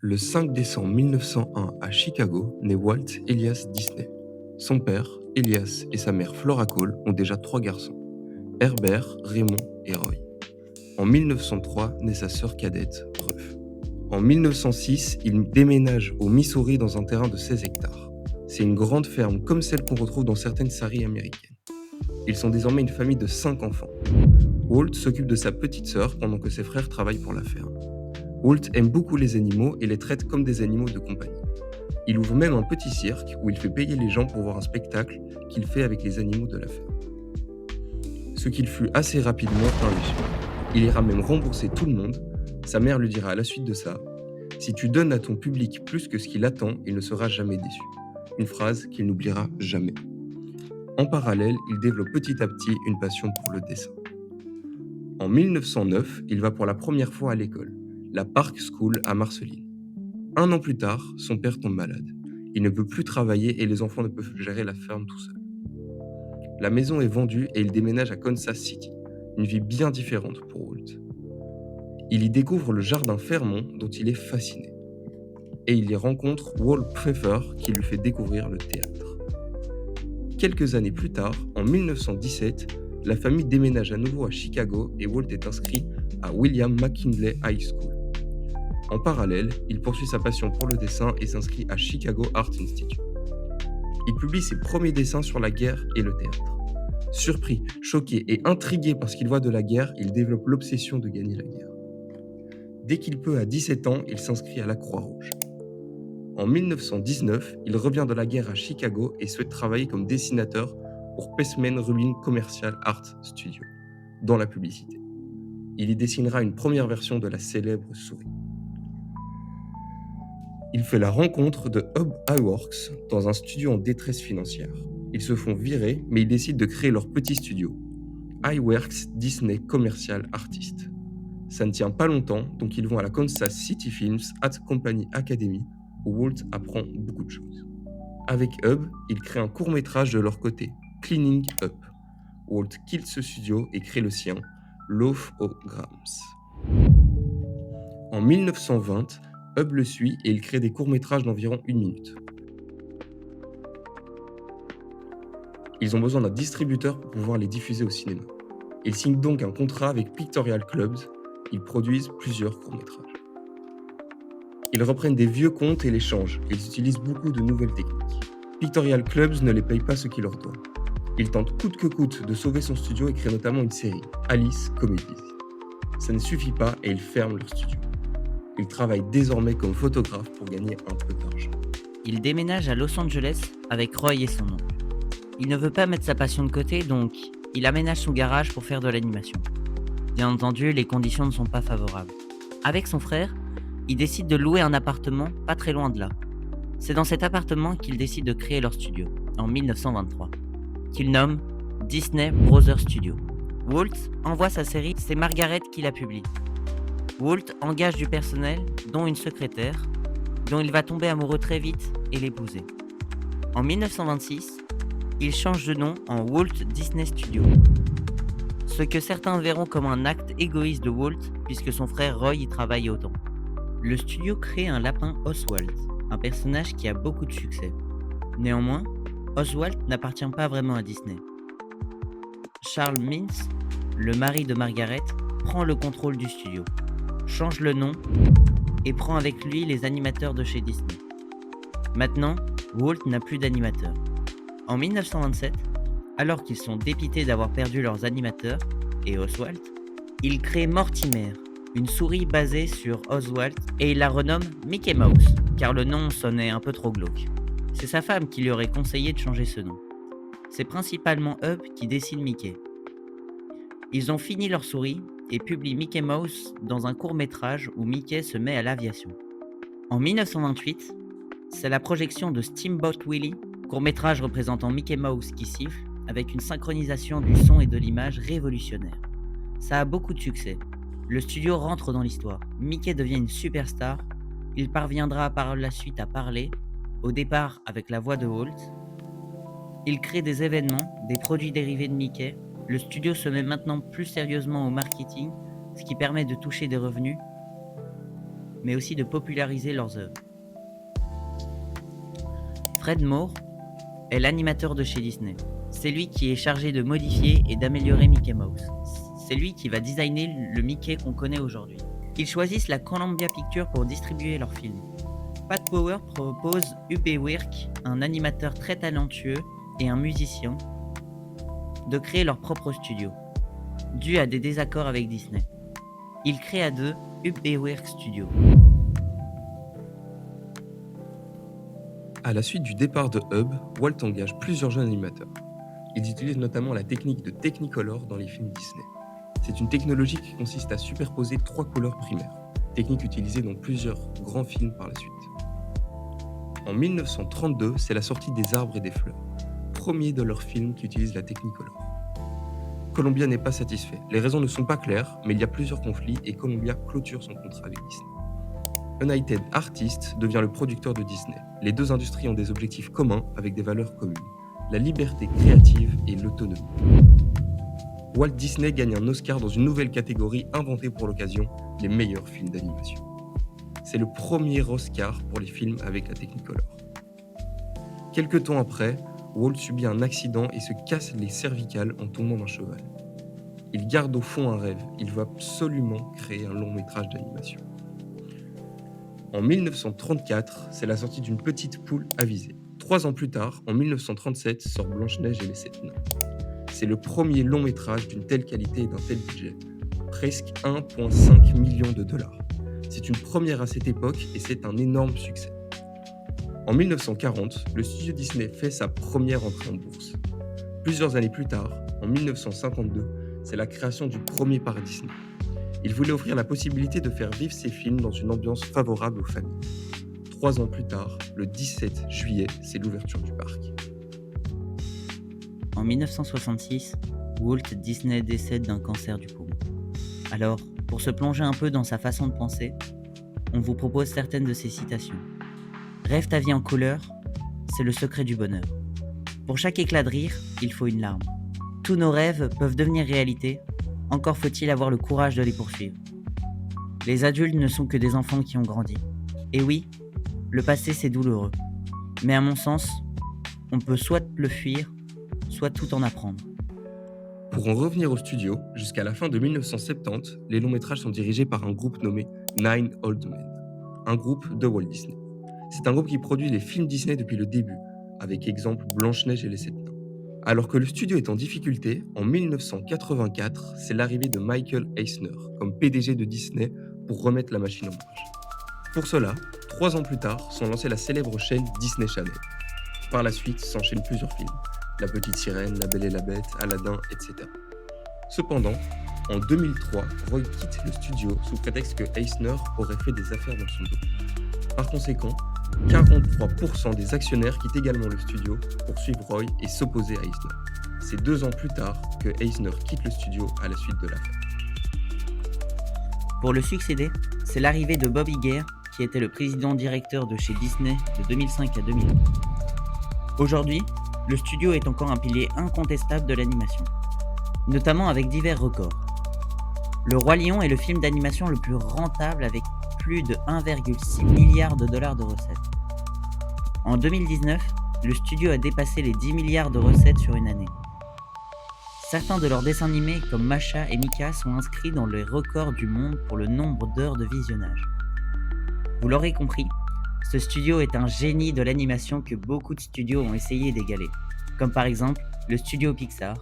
Le 5 décembre 1901 à Chicago naît Walt Elias Disney. Son père, Elias, et sa mère Flora Cole ont déjà 3 garçons, Herbert, Raymond et Roy. En 1903 naît sa sœur cadette, Ruth. En 1906, il déménage au Missouri dans un terrain de 16 hectares. C'est une grande ferme comme celle qu'on retrouve dans certaines séries américaines. Ils sont désormais une famille de 5 enfants. Walt s'occupe de sa petite sœur pendant que ses frères travaillent pour la ferme. Walt aime beaucoup les animaux et les traite comme des animaux de compagnie. Il ouvre même un petit cirque où il fait payer les gens pour voir un spectacle qu'il fait avec les animaux de la ferme. Ce qu'il fut assez rapidement un léger. Il ira même rembourser tout le monde. Sa mère lui dira à la suite de ça: Si tu donnes à ton public plus que ce qu'il attend, il ne sera jamais déçu. Une phrase qu'il n'oubliera jamais. En parallèle, il développe petit à petit une passion pour le dessin. En 1909, il va pour la première fois à l'école, la Park School à Marceline. 1 an plus tard, son père tombe malade. Il ne peut plus travailler et les enfants ne peuvent gérer la ferme tout seuls. La maison est vendue et il déménage à Kansas City, une vie bien différente pour Walt. Il y découvre le jardin Fairmont dont il est fasciné. Et il y rencontre Walt Pfeffer qui lui fait découvrir le théâtre. Quelques années plus tard, en 1917, la famille déménage à nouveau à Chicago et Walt est inscrit à William McKinley High School. En parallèle, il poursuit sa passion pour le dessin et s'inscrit à Chicago Art Institute. Il publie ses premiers dessins sur la guerre et le théâtre. Surpris, choqué et intrigué par ce qu'il voit de la guerre, il développe l'obsession de gagner la guerre. Dès qu'il peut, à 17 ans, il s'inscrit à la Croix-Rouge. En 1919, il revient de la guerre à Chicago et souhaite travailler comme dessinateur pour Paceman Rubin Commercial Art Studio, dans la publicité. Il y dessinera une première version de la célèbre souris. Il fait la rencontre de Hub Iwerks dans un studio en détresse financière. Ils se font virer, mais ils décident de créer leur petit studio, Iwerks Disney Commercial Artist. Ça ne tient pas longtemps, donc ils vont à la Kansas City Films Art Company Academy, où Walt apprend beaucoup de choses. Avec Hub, ils créent un court-métrage de leur côté, Cleaning Up. Walt quitte ce studio et crée le sien, Loaf o' Grams. En 1920, Hub le suit et il crée des courts-métrages d'environ 1 minute. Ils ont besoin d'un distributeur pour pouvoir les diffuser au cinéma. Ils signent donc un contrat avec Pictorial Clubs. Ils produisent plusieurs courts-métrages. Ils reprennent des vieux contes et les changent. Ils utilisent beaucoup de nouvelles techniques. Pictorial Clubs ne les paye pas ce qu'ils leur doivent. Ils tentent coûte que coûte de sauver son studio et créent notamment une série, Alice Comedies. Ça ne suffit pas et ils ferment leur studio. Ils travaillent désormais comme photographe pour gagner un peu d'argent. Il déménage à Los Angeles avec Roy et son oncle. Il ne veut pas mettre sa passion de côté, donc il aménage son garage pour faire de l'animation. Bien entendu, les conditions ne sont pas favorables. Avec son frère, il décide de louer un appartement pas très loin de là. C'est dans cet appartement qu'ils décident de créer leur studio, en 1923, qu'ils nomment Disney Brothers Studio. Walt envoie sa série, c'est Margaret qui la publie. Walt engage du personnel, dont une secrétaire, dont il va tomber amoureux très vite et l'épouser. En 1926, il change de nom en Walt Disney Studio. Ce que certains verront comme un acte égoïste de Walt, puisque son frère Roy y travaille autant. Le studio crée un lapin Oswald, un personnage qui a beaucoup de succès. Néanmoins, Oswald n'appartient pas vraiment à Disney. Charles Mintz, le mari de Margaret, prend le contrôle du studio, change le nom et prend avec lui les animateurs de chez Disney. Maintenant, Walt n'a plus d'animateurs. En 1927, alors qu'ils sont dépités d'avoir perdu leurs animateurs et Oswald, ils créent Mortimer, une souris basée sur Oswald, et il la renomme Mickey Mouse, car le nom sonnait un peu trop glauque. C'est sa femme qui lui aurait conseillé de changer ce nom. C'est principalement Hub qui dessine Mickey. Ils ont fini leur souris et publient Mickey Mouse dans un court-métrage où Mickey se met à l'aviation. En 1928, c'est la projection de Steamboat Willie, court-métrage représentant Mickey Mouse qui siffle, avec une synchronisation du son et de l'image révolutionnaire. Ça a beaucoup de succès. Le studio rentre dans l'histoire. Mickey devient une superstar. Il parviendra par la suite à parler, au départ avec la voix de Walt. Il crée des événements, des produits dérivés de Mickey. Le studio se met maintenant plus sérieusement au marketing, ce qui permet de toucher des revenus. mais aussi de populariser leurs œuvres. Fred Moore est l'animateur de chez Disney. C'est lui qui est chargé de modifier et d'améliorer Mickey Mouse. C'est lui qui va designer le Mickey qu'on connaît aujourd'hui. Ils choisissent la Columbia Pictures pour distribuer leurs films. Pat Power propose Ub Iwerks, un animateur très talentueux et un musicien, de créer leur propre studio, dû à des désaccords avec Disney. Ils créent à deux Ub Iwerks Studio. À la suite du départ de Hub, Walt engage plusieurs jeunes animateurs. Ils utilisent notamment la technique de Technicolor dans les films Disney. C'est une technologie qui consiste à superposer 3 couleurs primaires, technique utilisée dans plusieurs grands films par la suite. En 1932, c'est la sortie des Arbres et des Fleurs, premier de leurs films qui utilise la Technicolor. Columbia n'est pas satisfait. Les raisons ne sont pas claires, mais il y a plusieurs conflits et Columbia clôture son contrat avec Disney. United Artists devient le producteur de Disney. Les deux industries ont des objectifs communs avec des valeurs communes, la liberté créative et l'autonomie. Walt Disney gagne un Oscar dans une nouvelle catégorie inventée pour l'occasion, les meilleurs films d'animation. C'est le premier Oscar pour les films avec la Technicolor. Quelque temps après, Walt subit un accident et se casse les cervicales en tombant d'un cheval. Il garde au fond un rêve, il veut absolument créer un long métrage d'animation. En 1934, c'est la sortie d'une petite poule avisée. 3 ans plus tard, en 1937, sort Blanche-Neige et les 7 nains. C'est le premier long métrage d'une telle qualité et d'un tel budget, presque 1,5 million de dollars. C'est une première à cette époque et c'est un énorme succès. En 1940, le studio Disney fait sa première entrée en bourse. Plusieurs années plus tard, en 1952, c'est la création du premier parc Disney. Il voulait offrir la possibilité de faire vivre ses films dans une ambiance favorable aux familles. 3 ans plus tard, le 17 juillet, c'est l'ouverture du parc. En 1966, Walt Disney décède d'un cancer du poumon. Alors, pour se plonger un peu dans sa façon de penser, on vous propose certaines de ses citations. Rêve ta vie en couleur, c'est le secret du bonheur. Pour chaque éclat de rire, il faut une larme. Tous nos rêves peuvent devenir réalité, encore faut-il avoir le courage de les poursuivre. Les adultes ne sont que des enfants qui ont grandi. Et oui, le passé c'est douloureux. Mais à mon sens, on peut soit le fuir, soit tout en apprendre. Pour en revenir au studio, jusqu'à la fin de 1970, les longs métrages sont dirigés par un groupe nommé Nine Old Men, un groupe de Walt Disney. C'est un groupe qui produit les films Disney depuis le début, avec exemple Blanche-Neige et les 7 nains. Alors que le studio est en difficulté, en 1984, c'est l'arrivée de Michael Eisner comme PDG de Disney pour remettre la machine en marche. Pour cela, 3 ans plus tard, sont lancées la célèbre chaîne Disney Channel. Par la suite, s'enchaînent plusieurs films. La Petite Sirène, La Belle et la Bête, Aladdin, etc. Cependant, en 2003, Roy quitte le studio sous prétexte que Eisner aurait fait des affaires dans son dos. Par conséquent, 43% des actionnaires quittent également le studio pour suivre Roy et s'opposer à Eisner. C'est 2 ans plus tard que Eisner quitte le studio à la suite de l'affaire. Pour le succéder, c'est l'arrivée de Bob Iger, qui était le président-directeur de chez Disney de 2005 à 2011. Aujourd'hui, le studio est encore un pilier incontestable de l'animation, notamment avec divers records. Le Roi Lion est le film d'animation le plus rentable avec plus de 1,6 milliard de dollars de recettes. En 2019, le studio a dépassé les 10 milliards de recettes sur une année. Certains de leurs dessins animés comme Masha et Mika sont inscrits dans les records du monde pour le nombre d'heures de visionnage. Vous l'aurez compris, ce studio est un génie de l'animation que beaucoup de studios ont essayé d'égaler, comme par exemple le studio Pixar,